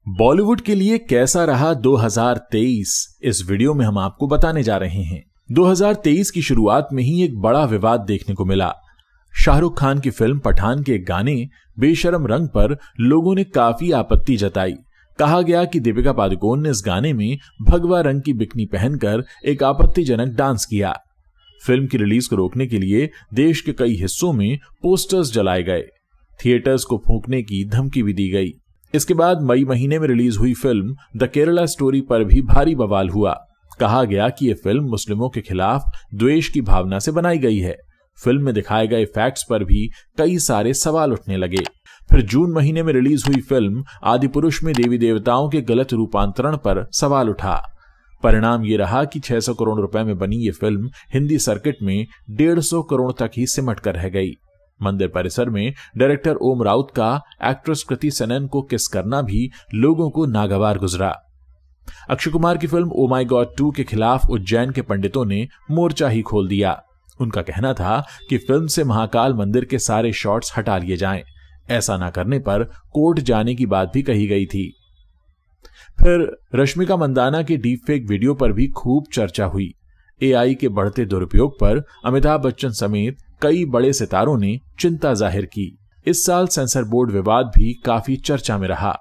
बॉलीवुड के लिए कैसा रहा 2023 इस वीडियो में हम आपको बताने जा रहे हैं। 2023 की शुरुआत में ही एक बड़ा विवाद देखने को मिला। शाहरुख खान की फिल्म पठान के गाने बेशरम रंग पर लोगों ने काफी आपत्ति जताई। कहा गया कि दीपिका पादुकोण ने इस गाने में भगवा रंग की बिकनी पहनकर एक आपत्तिजनक डांस किया। फिल्म की रिलीज को रोकने के लिए देश के कई हिस्सों में पोस्टर्स जलाए गए, थिएटर्स को फूंकने की धमकी भी दी गई। इसके बाद मई महीने में रिलीज हुई फिल्म द केरला स्टोरी पर भी भारी बवाल हुआ। कहा गया कि यह फिल्म मुस्लिमों के खिलाफ द्वेष की भावना से बनाई गई है। फिल्म में दिखाए गए फैक्ट्स पर भी कई सारे सवाल उठने लगे। फिर जून महीने में रिलीज हुई फिल्म आदिपुरुष में देवी देवताओं के गलत रूपांतरण पर सवाल उठा। परिणाम ये रहा कि 600 करोड़ रुपए में बनी ये फिल्म हिंदी सर्किट में 150 करोड़ तक ही सिमट कर रह गई। मंदिर परिसर में डायरेक्टर ओम राउत का एक्ट्रेस कृति सेनन को किस करना भी लोगों को नागवार गुजरा। अक्षय कुमार की फिल्म ओ माई गॉड 2 के खिलाफ उज्जैन के पंडितों ने मोर्चा ही खोल दिया। उनका कहना था कि फिल्म से महाकाल मंदिर के सारे शॉट्स हटा लिए जाएं। ऐसा ना करने पर कोर्ट जाने की बात भी कही गई थी। फिर रश्मिका मंदाना के डीप फेक वीडियो पर भी खूब चर्चा हुई। एआई के बढ़ते दुरुपयोग पर अमिताभ बच्चन समेत कई बड़े सितारों ने चिंता जाहिर की। इस साल सेंसर बोर्ड विवाद भी काफी चर्चा में रहा।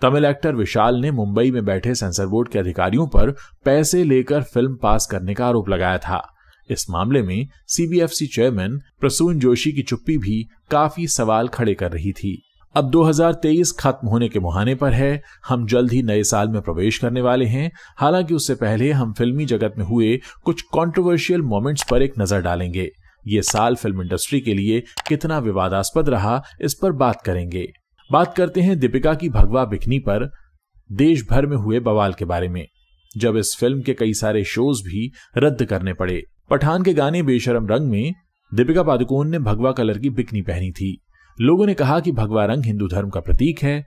तमिल एक्टर विशाल ने मुंबई में बैठे सेंसर बोर्ड के अधिकारियों पर पैसे लेकर फिल्म पास करने का आरोप लगाया था। इस मामले में सीबीएफसी चेयरमैन प्रसून जोशी की चुप्पी भी काफी सवाल खड़े कर रही थी। अब 2023 खत्म होने के मुहाने पर है। हम जल्द ही नए साल में प्रवेश करने वाले हैं। हालांकि उससे पहले हम फिल्मी जगत में हुए कुछ कंट्रोवर्शियल मोमेंट्स पर एक नजर डालेंगे। ये साल फिल्म इंडस्ट्री के लिए कितना विवादास्पद रहा, इस पर बात करेंगे। बात करते हैं दीपिका की भगवा बिकनी पर देश भर में हुए बवाल के बारे में, जब इस फिल्म के कई सारे शोज भी रद्द करने पड़े। पठान के गाने बेशरम रंग में दीपिका पादुकोण ने भगवा कलर की बिकनी पहनी थी। लोगों ने कहा कि भगवा रंग हिंदू धर्म का प्रतीक है।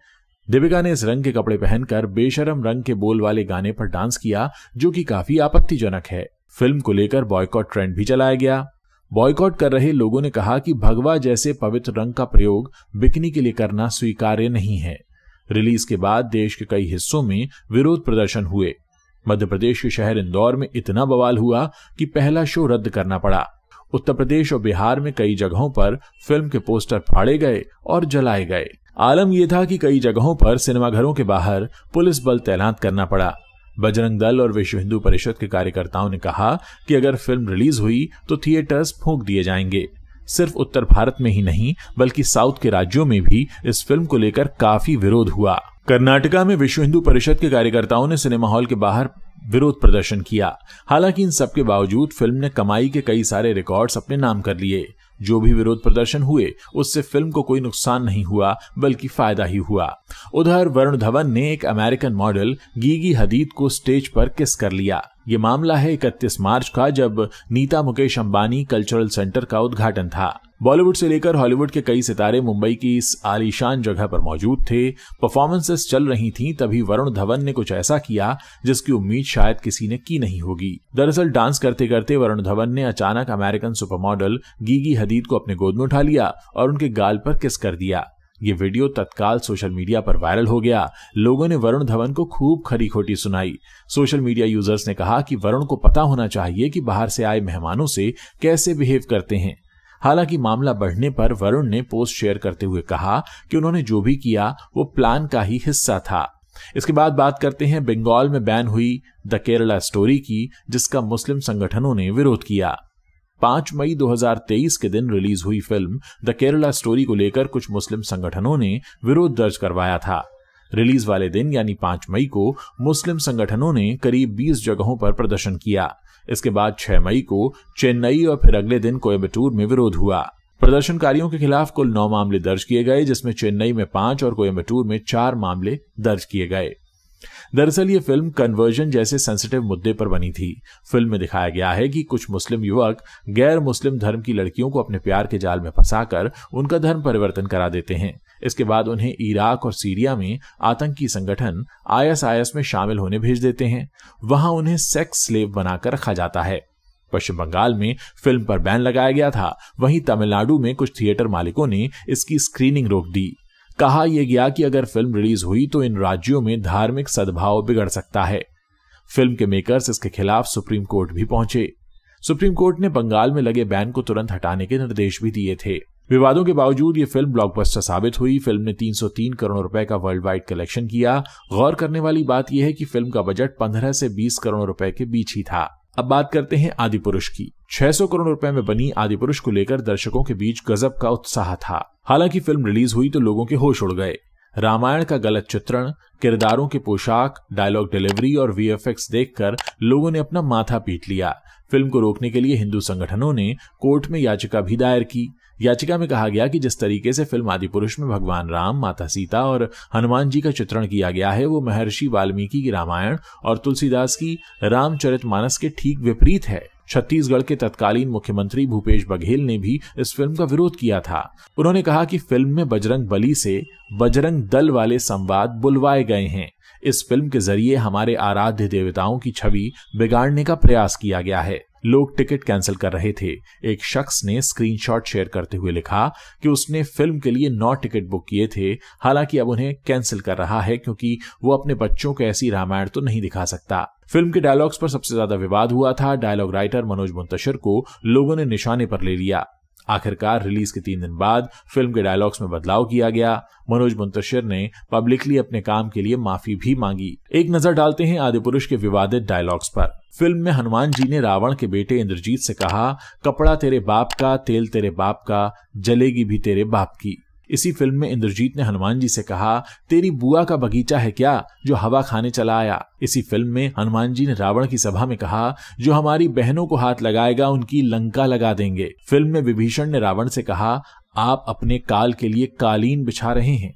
दीपिका ने इस रंग के कपड़े पहनकर बेशरम रंग के बोल वाले गाने पर डांस किया, जो कि काफी आपत्तिजनक है। फिल्म को लेकर बॉयकॉट ट्रेंड भी चलाया गया। बॉयकॉट कर रहे लोगों ने कहा कि भगवा जैसे पवित्र रंग का प्रयोग बिकनी के लिए करना स्वीकार्य नहीं है। रिलीज के बाद देश के कई हिस्सों में विरोध प्रदर्शन हुए। मध्य प्रदेश के शहर इंदौर में इतना बवाल हुआ कि पहला शो रद्द करना पड़ा। उत्तर प्रदेश और बिहार में कई जगहों पर फिल्म के पोस्टर फाड़े गए और जलाए गए। आलम यह था कि कई जगहों पर सिनेमाघरों के बाहर पुलिस बल तैनात करना पड़ा। बजरंग दल और विश्व हिंदू परिषद के कार्यकर्ताओं ने कहा कि अगर फिल्म रिलीज हुई तो थिएटर्स फूंक दिए जाएंगे। सिर्फ उत्तर भारत में ही नहीं बल्कि साउथ के राज्यों में भी इस फिल्म को लेकर काफी विरोध हुआ। कर्नाटका में विश्व हिंदू परिषद के कार्यकर्ताओं ने सिनेमा हॉल के बाहर विरोध प्रदर्शन किया। हालांकि इन सबके बावजूद फिल्म ने कमाई के कई सारे रिकॉर्ड्स अपने नाम कर लिए। जो भी विरोध प्रदर्शन हुए उससे फिल्म को कोई नुकसान नहीं हुआ बल्कि फायदा ही हुआ। उधर वरुण धवन ने एक अमेरिकन मॉडल गीगी हदीद को स्टेज पर किस कर लिया। ये मामला है 31 मार्च का, जब नीता मुकेश अंबानी कल्चरल सेंटर का उद्घाटन था। बॉलीवुड से लेकर हॉलीवुड के कई सितारे मुंबई की इस आलीशान जगह पर मौजूद थे। परफॉर्मेंसेस चल रही थीं, तभी वरुण धवन ने कुछ ऐसा किया जिसकी उम्मीद शायद किसी ने की नहीं होगी। दरअसल डांस करते करते वरुण धवन ने अचानक अमेरिकन सुपरमॉडल गीगी हदीद को अपने गोद में उठा लिया और उनके गाल पर किस कर दिया। ये वीडियो तत्काल सोशल मीडिया पर वायरल हो गया। लोगों ने वरुण धवन को खूब खरी खोटी सुनाई। सोशल मीडिया यूजर्स ने कहा कि वरुण को पता होना चाहिए कि बाहर से आए मेहमानों से कैसे बिहेव करते हैं। हालांकि मामला बढ़ने पर वरुण ने पोस्ट शेयर करते हुए कहा कि उन्होंने जो भी किया वो प्लान का ही हिस्सा था। इसके बाद बात करते हैं बंगाल में बैन हुई द केरला स्टोरी की, जिसका मुस्लिम संगठनों ने विरोध किया। 5 मई 2023 के दिन रिलीज हुई फिल्म द केरला स्टोरी को लेकर कुछ मुस्लिम संगठनों ने विरोध दर्ज करवाया था। रिलीज वाले दिन यानी 5 मई को मुस्लिम संगठनों ने करीब 20 जगहों पर प्रदर्शन किया। इसके बाद 6 मई को चेन्नई और फिर अगले दिन कोयम्बटूर में विरोध हुआ। प्रदर्शनकारियों के खिलाफ कुल 9 मामले दर्ज किए गए, जिसमें चेन्नई में 5 और कोयम्बटूर में 4 मामले दर्ज किए गए। दरअसल ये फिल्म कन्वर्जन जैसे सेंसिटिव मुद्दे पर बनी थी। फिल्म में दिखाया गया है कि कुछ मुस्लिम युवक गैर मुस्लिम धर्म की लड़कियों को अपने प्यार के जाल में फंसाकर उनका धर्म परिवर्तन करा देते हैं। इसके बाद उन्हें इराक और सीरिया में आतंकी संगठन आईएसआईएस में शामिल होने भेज देते हैं। वहां उन्हें सेक्स स्लेव बनाकर रखा जाता है। पश्चिम बंगाल में फिल्म पर बैन लगाया गया था। वहीं तमिलनाडु में कुछ थिएटर मालिकों ने इसकी स्क्रीनिंग रोक दी। कहा यह गया कि अगर फिल्म रिलीज हुई तो इन राज्यों में धार्मिक सद्भाव बिगड़ सकता है। फिल्म के मेकर्स इसके खिलाफ सुप्रीम कोर्ट भी पहुंचे। सुप्रीम कोर्ट ने बंगाल में लगे बैन को तुरंत हटाने के निर्देश भी दिए थे। विवादों के बावजूद ये फिल्म ब्लॉकबस्टर साबित हुई। फिल्म ने 303 करोड़ रुपए का वर्ल्ड वाइड कलेक्शन किया। गौर करने वाली बात यह है कि फिल्म का बजट 15 से 20 करोड़ रुपए के बीच ही था। अब बात करते हैं आदिपुरुष की। 600 करोड़ रुपए में बनी आदिपुरुष को लेकर दर्शकों के बीच गजब का उत्साह था। हालांकि फिल्म रिलीज हुई तो लोगों के होश उड़ गए। रामायण का गलत चित्रण, किरदारों के पोशाक, डायलॉग डिलीवरी और वीएफएक्स देखकर लोगों ने अपना माथा पीट लिया। फिल्म को रोकने के लिए हिंदू संगठनों ने कोर्ट में याचिका भी दायर की। याचिका में कहा गया कि जिस तरीके से फिल्म आदिपुरुष में भगवान राम, माता सीता और हनुमान जी का चित्रण किया गया है वो महर्षि वाल्मीकि की रामायण और तुलसीदास की रामचरितमानस के ठीक विपरीत है। छत्तीसगढ़ के तत्कालीन मुख्यमंत्री भूपेश बघेल ने भी इस फिल्म का विरोध किया था। उन्होंने कहा कि फिल्म में बजरंग बली से बजरंग दल वाले संवाद बुलवाए गए हैं। इस फिल्म के जरिए हमारे आराध्य देवताओं की छवि बिगाड़ने का प्रयास किया गया है। लोग टिकट कैंसिल कर रहे थे। एक शख्स ने स्क्रीनशॉट शेयर करते हुए लिखा कि उसने फिल्म के लिए 9 टिकट बुक किए थे, हालांकि अब उन्हें कैंसिल कर रहा है क्योंकि वो अपने बच्चों को ऐसी रामायण तो नहीं दिखा सकता। फिल्म के डायलॉग्स पर सबसे ज्यादा विवाद हुआ था। डायलॉग राइटर मनोज मुंतशिर को लोगों ने निशाने पर ले लिया। आखिरकार रिलीज के 3 दिन बाद फिल्म के डायलॉग्स में बदलाव किया गया। मनोज मुंतशिर ने पब्लिकली अपने काम के लिए माफी भी मांगी। एक नजर डालते हैं आदिपुरुष के विवादित डायलॉग्स पर। फिल्म में हनुमान जी ने रावण के बेटे इंद्रजीत से कहा, कपड़ा तेरे बाप का, तेल तेरे बाप का, जलेगी भी तेरे बाप की। इसी फिल्म में इंद्रजीत ने हनुमान जी से कहा, तेरी बुआ का बगीचा है क्या जो हवा खाने चला आया। इसी फिल्म में हनुमान जी ने रावण की सभा में कहा, जो हमारी बहनों को हाथ लगाएगा उनकी लंका लगा देंगे। फिल्म में विभीषण ने रावण से कहा, आप अपने काल के लिए कालीन बिछा रहे हैं।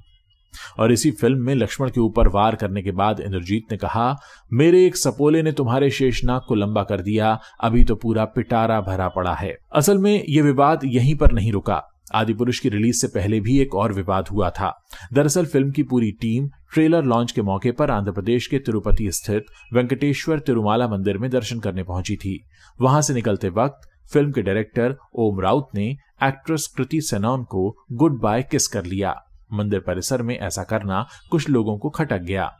और इसी फिल्म में लक्ष्मण के ऊपर वार करने के बाद इंद्रजीत ने कहा, मेरे एक सपोले ने तुम्हारे शेषनाग को लंबा कर दिया, अभी तो पूरा पिटारा भरा पड़ा है। असल में यह विवाद यहीं पर नहीं रुका। आदिपुरुष की रिलीज से पहले भी एक और विवाद हुआ था। दरअसल फिल्म की पूरी टीम ट्रेलर लॉन्च के मौके पर आंध्र प्रदेश के तिरुपति स्थित वेंकटेश्वर तिरुमाला मंदिर में दर्शन करने पहुंची थी। वहां से निकलते वक्त फिल्म के डायरेक्टर ओम राउत ने एक्ट्रेस कृति सेनन को गुड बाय किस कर लिया। मंदिर परिसर में ऐसा करना कुछ लोगों को खटक गया।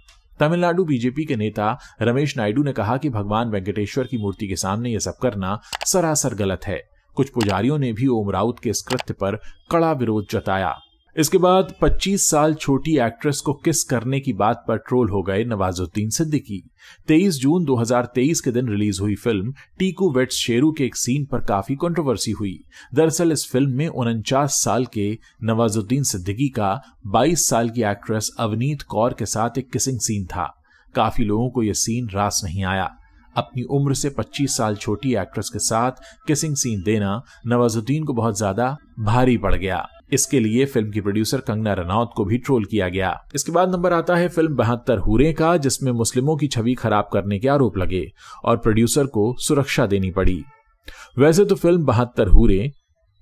तमिलनाडु बीजेपी के नेता रमेश नायडू ने कहा कि भगवान वेंकटेश्वर की मूर्ति के सामने यह सब करना सरासर गलत है। कुछ पुजारियों ने भी ओम राउत के इस कृत्य पर कड़ा विरोध जताया। इसके बाद 25 साल छोटी एक्ट्रेस को किस करने की बात पर ट्रोल हो गए नवाजुद्दीन सिद्दीकी। 23 जून 2023 के दिन रिलीज हुई फिल्म टीकू वेट्स शेरू के एक सीन पर काफी कंट्रोवर्सी हुई। दरअसल इस फिल्म में 49 साल के नवाजुद्दीन सिद्दीकी का 22 साल की एक्ट्रेस अवनीत कौर के साथ एक किसिंग सीन था। काफी लोगों को यह सीन रास नहीं आया। अपनी उम्र से 25 साल छोटी एक्ट्रेस के साथ किसिंग सीन देना नवाजुद्दीन को बहुत ज्यादा भारी पड़ गया। इसके लिए फिल्म की प्रोड्यूसर कंगना रनौत को भी ट्रोल किया गया। इसके बाद नंबर आता है फिल्म 72 हूरे का, जिसमें मुस्लिमों की छवि खराब करने के आरोप लगे और प्रोड्यूसर को सुरक्षा देनी पड़ी। वैसे तो फिल्म 72 हूरे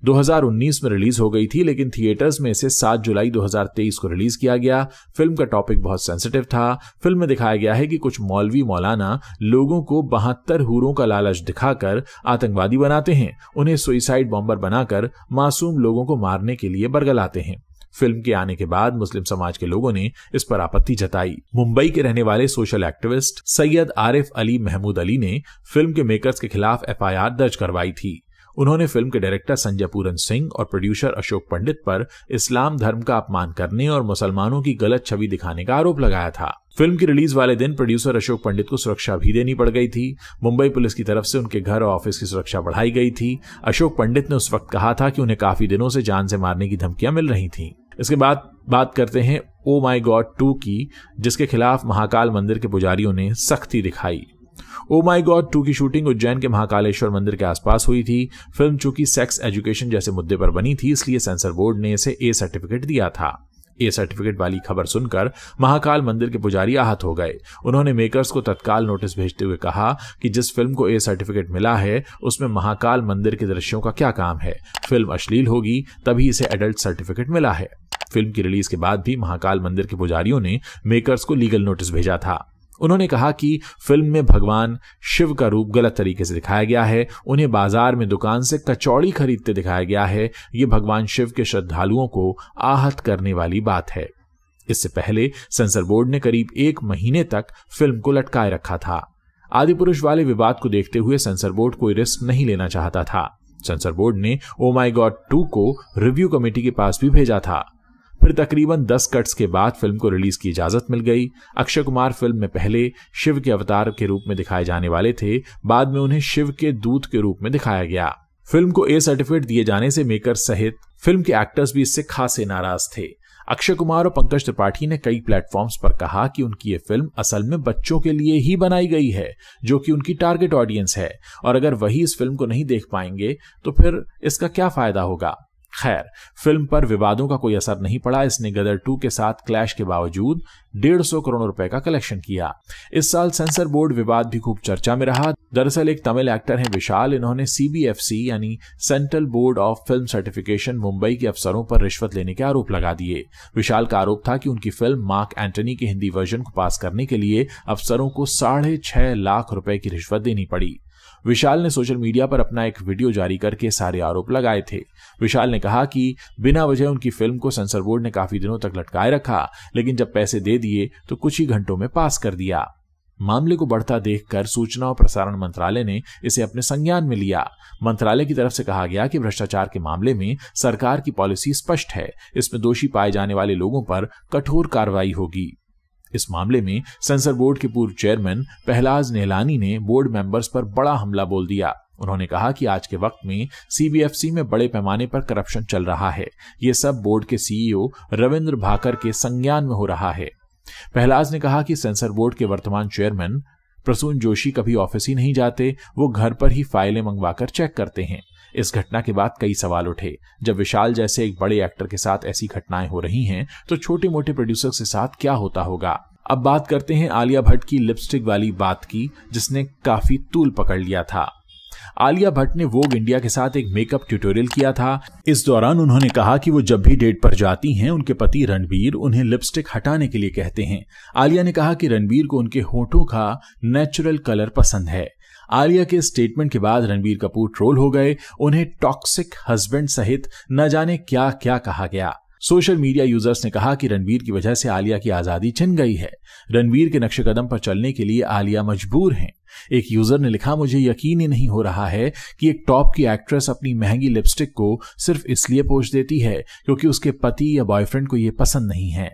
2019 में रिलीज हो गई थी, लेकिन थिएटर्स में इसे 7 जुलाई 2023 को रिलीज किया गया। फिल्म का टॉपिक बहुत सेंसिटिव था। फिल्म में दिखाया गया है कि कुछ मौलवी मौलाना लोगों को 72 हूरों का लालच दिखाकर आतंकवादी बनाते हैं, उन्हें सुइसाइड बॉम्बर बनाकर मासूम लोगों को मारने के लिए बरगलाते हैं। फिल्म के आने के बाद मुस्लिम समाज के लोगों ने इस पर आपत्ति जताई। मुंबई के रहने वाले सोशल एक्टिविस्ट सैयद आरिफ अली महमूद अली ने फिल्म के मेकर्स के खिलाफ एफआईआर दर्ज करवाई थी। उन्होंने फिल्म के डायरेक्टर संजय पूरन सिंह और प्रोड्यूसर अशोक पंडित पर इस्लाम धर्म का अपमान करने और मुसलमानों की गलत छवि दिखाने का आरोप लगाया था। फिल्म की रिलीज वाले दिन प्रोड्यूसर अशोक पंडित को सुरक्षा भी देनी पड़ गई थी। मुंबई पुलिस की तरफ से उनके घर और ऑफिस की सुरक्षा बढ़ाई गई थी। अशोक पंडित ने उस वक्त कहा था कि उन्हें काफी दिनों से जान से मारने की धमकियां मिल रही थीं। इसके बाद बात करते हैं ओ माई गॉड 2 की, जिसके खिलाफ महाकाल मंदिर के पुजारियों ने सख्ती दिखाई। ओ माई गॉड 2 की शूटिंग उज्जैन के महाकालेश्वर मंदिर के आसपास हुई थी। फिल्म चूंकि सेक्स एजुकेशन जैसे मुद्दे पर बनी थी, इसलिए सेंसर बोर्ड ने इसे ए सर्टिफिकेट दिया था। ए सर्टिफिकेट वाली खबर सुनकर महाकाल मंदिर के पुजारी आहत हो गए। उन्होंने मेकर्स को तत्काल नोटिस भेजते हुए कहा कि जिस फिल्म को ए सर्टिफिकेट मिला है उसमें महाकाल मंदिर के दृश्यों का क्या काम है। फिल्म अश्लील होगी तभी इसे एडल्ट सर्टिफिकेट मिला है। फिल्म की रिलीज के बाद भी महाकाल मंदिर के पुजारियों ने मेकर्स को लीगल नोटिस भेजा था। उन्होंने कहा कि फिल्म में भगवान शिव का रूप गलत तरीके से दिखाया गया है, उन्हें बाजार में दुकान से कचौड़ी खरीदते दिखाया गया है। ये भगवान शिव के श्रद्धालुओं को आहत करने वाली बात है। इससे पहले सेंसर बोर्ड ने करीब 1 महीने तक फिल्म को लटकाए रखा था। आदिपुरुष वाले विवाद को देखते हुए सेंसर बोर्ड कोई रिस्क नहीं लेना चाहता था। सेंसर बोर्ड ने ओ माय गॉड 2 को रिव्यू कमेटी के पास भी भेजा था। फिर तकरीबन 10 कट्स के बाद फिल्म को रिलीज की इजाजत मिल गई। अक्षय कुमार फिल्म में पहले शिव के अवतार के रूप में दिखाए जाने वाले थे, बाद में उन्हें शिव के दूत के रूप में दिखाया गया। फिल्म को ए सर्टिफिकेट दिए जाने से मेकर सहित फिल्म के एक्टर्स भी इससे खासे नाराज थे। अक्षय कुमार और पंकज त्रिपाठी ने कई प्लेटफॉर्म्स पर कहा कि उनकी ये फिल्म असल में बच्चों के लिए ही बनाई गई है, जो कि उनकी टारगेट ऑडियंस है, और अगर वही इस फिल्म को नहीं देख पाएंगे तो फिर इसका क्या फायदा होगा। खैर, फिल्म पर विवादों का कोई असर नहीं पड़ा। इसने गदर 2 के साथ क्लैश के बावजूद 150 करोड़ रुपए का कलेक्शन किया। इस साल सेंसर बोर्ड विवाद भी खूब चर्चा में रहा। दरअसल एक तमिल एक्टर हैं विशाल, इन्होंने CBFC यानी central board of film certification Mumbai के अफसरों पर रिश्वत लेने के आरोप लगा दिए। विशाल का आरोप था कि उनकी फिल्म मार्क एंटनी के हिंदी वर्जन को पास करने के लिए अफसरों को 6.5 लाख रुपए की रिश्वत देनी पड़ी। विशाल ने सोशल मीडिया पर अपना एक वीडियो जारी करके सारे आरोप लगाए थे। विशाल ने कहा कि बिना वजह उनकी फिल्म को सेंसर बोर्ड ने काफी दिनों तक लटकाए रखा, लेकिन जब पैसे दे दिए तो कुछ ही घंटों में पास कर दिया। मामले को बढ़ता देखकर सूचना और प्रसारण मंत्रालय ने इसे अपने संज्ञान में लिया। मंत्रालय की तरफ से कहा गया कि भ्रष्टाचार के मामले में सरकार की पॉलिसी स्पष्ट है, इसमें दोषी पाए जाने वाले लोगों पर कठोर कार्रवाई होगी। इस मामले में सेंसर बोर्ड के पूर्व चेयरमैन पहलाज नेहलानी ने बोर्ड मेंबर्स पर बड़ा हमला बोल दिया। उन्होंने कहा कि आज के वक्त में CBFC में बड़े पैमाने पर करप्शन चल रहा है। ये सब बोर्ड के CEO रविंद्र भाकर के संज्ञान में हो रहा है। पहलाज ने कहा कि सेंसर बोर्ड के वर्तमान चेयरमैन प्रसून जोशी कभी ऑफिस ही नहीं जाते, वो घर पर ही फाइलें मंगवाकर चेक करते हैं। इस घटना के बाद कई सवाल उठे। जब विशाल जैसे एक बड़े एक्टर के साथ ऐसी घटनाएं हो रही हैं, तो छोटे मोटे प्रोड्यूसर्स के साथ क्या होता होगा। अब बात करते हैं आलिया भट्ट की लिपस्टिक वाली बात की, जिसने काफी तूल पकड़ लिया था। आलिया भट्ट ने वोग इंडिया के साथ एक मेकअप ट्यूटोरियल किया था। इस दौरान उन्होंने कहा कि वो जब भी डेट पर जाती हैं, उनके पति रणबीर उन्हें लिपस्टिक हटाने के लिए कहते हैं। आलिया ने कहा कि रणबीर को उनके होठों का नेचुरल कलर पसंद है। आलिया के स्टेटमेंट के बाद रणबीर कपूर ट्रोल हो गए। उन्हें टॉक्सिक हस्बैंड सहित न जाने क्या क्या कहा गया। सोशल मीडिया यूजर्स ने कहा कि रणबीर की वजह से आलिया की आजादी छिन गई है। रणबीर के नक्शे कदम पर चलने के लिए आलिया मजबूर हैं। एक यूजर ने लिखा, मुझे यकीन ही नहीं हो रहा है कि एक टॉप की एक्ट्रेस अपनी महंगी लिपस्टिक को सिर्फ इसलिए पोस्ट देती है क्योंकि उसके पति या बॉयफ्रेंड को यह पसंद नहीं है।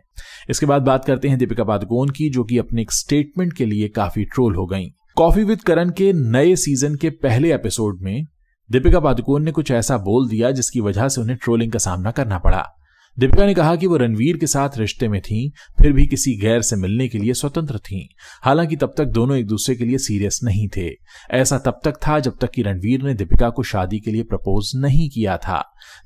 इसके बाद बात करते हैं दीपिका पादुकोण की, जो कि अपने एक स्टेटमेंट के लिए काफी ट्रोल हो गई। कॉफी विद करण के नए सीजन के पहले एपिसोड में दीपिका पादुकोण ने कुछ ऐसा बोल दिया जिसकी वजह से उन्हें ट्रोलिंग का सामना करना पड़ा। दीपिका ने कहा कि वो रणवीर के साथ रिश्ते में थीं, फिर भी किसी गैर से मिलने के लिए स्वतंत्र थीं। हालांकि तब तक दोनों एक दूसरे के लिए सीरियस नहीं थे। ऐसा तब तक था जब तक कि रणवीर ने दीपिका को शादी के लिए प्रपोज नहीं किया था।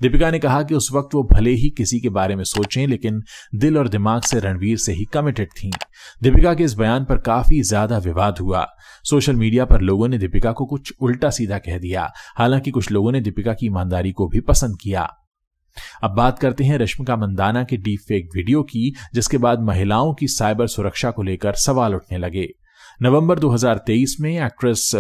दीपिका ने कहा कि उस वक्त वो भले ही किसी के बारे में सोचें, लेकिन दिल और दिमाग से रणवीर से ही कमिटेड थीं। दीपिका के इस बयान पर काफी ज्यादा विवाद हुआ। सोशल मीडिया पर लोगों ने दीपिका को कुछ उल्टा सीधा कह दिया। हालांकि कुछ लोगों ने दीपिका की ईमानदारी को भी पसंद किया। अब बात करते हैं रश्मिका मंदाना के डीप फेक वीडियो की, जिसके बाद महिलाओं की साइबर सुरक्षा को लेकर सवाल उठने लगे। नवंबर 2023 में एक्ट्रेस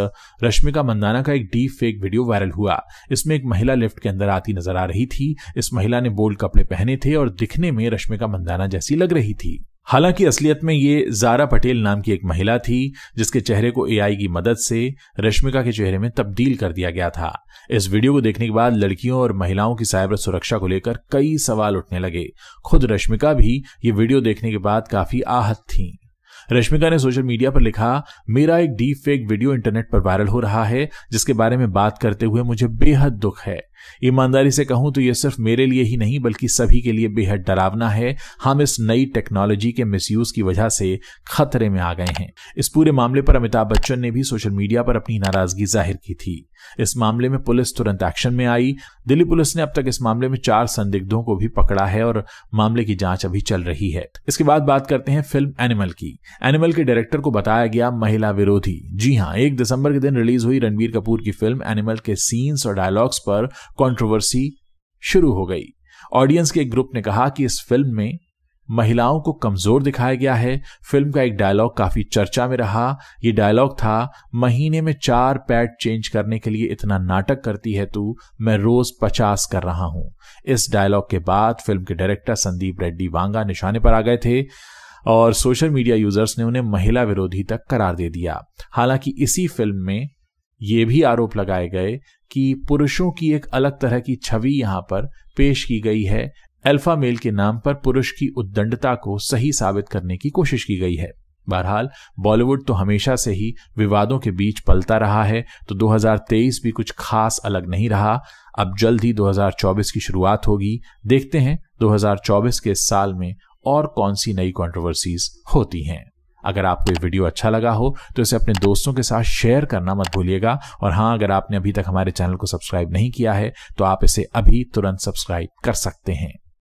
रश्मिका मंदाना का एक डीप फेक वीडियो वायरल हुआ। इसमें एक महिला लिफ्ट के अंदर आती नजर आ रही थी। इस महिला ने बोल्ड कपड़े पहने थे और दिखने में रश्मिका मंदाना जैसी लग रही थी। हालांकि असलियत में ये ज़ारा पटेल नाम की एक महिला थी, जिसके चेहरे को AI की मदद से रश्मिका के चेहरे में तब्दील कर दिया गया था। इस वीडियो को देखने के बाद लड़कियों और महिलाओं की साइबर सुरक्षा को लेकर कई सवाल उठने लगे। खुद रश्मिका भी ये वीडियो देखने के बाद काफी आहत थीं। रश्मिका ने सोशल मीडिया पर लिखा, मेरा एक डीप फेक वीडियो इंटरनेट पर वायरल हो रहा है, जिसके बारे में बात करते हुए मुझे बेहद दुख है। ईमानदारी से कहूं तो यह सिर्फ मेरे लिए ही नहीं बल्कि सभी के लिए बेहद डरावना है। हम इस नई टेक्नोलॉजी के मिसयूज की वजह से खतरे में आ गए हैं। इस पूरे मामले पर अमिताभ बच्चन ने भी सोशल मीडिया पर अपनी नाराजगी जाहिर की थी। इस मामले में पुलिस तुरंत एक्शन में आई। दिल्ली पुलिस ने अब तक इस मामले में 4 संदिग्धों को भी पकड़ा है और मामले की जांच अभी चल रही है। इसके बाद बात करते हैं फिल्म एनिमल की। एनिमल के डायरेक्टर को बताया गया महिला विरोधी। जी हां, 1 दिसंबर के दिन रिलीज हुई रणबीर कपूर की फिल्म एनिमल के सीन्स और डायलॉग्स पर कंट्रोवर्सी शुरू हो गई। ऑडियंस के एक ग्रुप ने कहा कि इस फिल्म में महिलाओं को कमजोर दिखाया गया है। फिल्म का एक डायलॉग काफी चर्चा में रहा। ये डायलॉग था, महीने में 4 पैड चेंज करने के लिए इतना नाटक करती है तू, मैं रोज 50 कर रहा हूं। इस डायलॉग के बाद फिल्म के डायरेक्टर संदीप रेड्डी वांगा निशाने पर आ गए थे और सोशल मीडिया यूजर्स ने उन्हें महिला विरोधी तक करार दे दिया। हालांकि इसी फिल्म में यह भी आरोप लगाए गए कि पुरुषों की एक अलग तरह की छवि यहां पर पेश की गई है। अल्फा मेल के नाम पर पुरुष की उद्दंडता को सही साबित करने की कोशिश की गई है। बहरहाल बॉलीवुड तो हमेशा से ही विवादों के बीच पलता रहा है, तो 2023 भी कुछ खास अलग नहीं रहा। अब जल्द ही 2024 की शुरुआत होगी। देखते हैं 2024 के इस साल में और कौन सी नई कंट्रोवर्सीज होती हैं। अगर आपको ये वीडियो अच्छा लगा हो तो इसे अपने दोस्तों के साथ शेयर करना मत भूलिएगा। और हाँ, अगर आपने अभी तक हमारे चैनल को सब्सक्राइब नहीं किया है तो आप इसे अभी तुरंत सब्सक्राइब कर सकते हैं।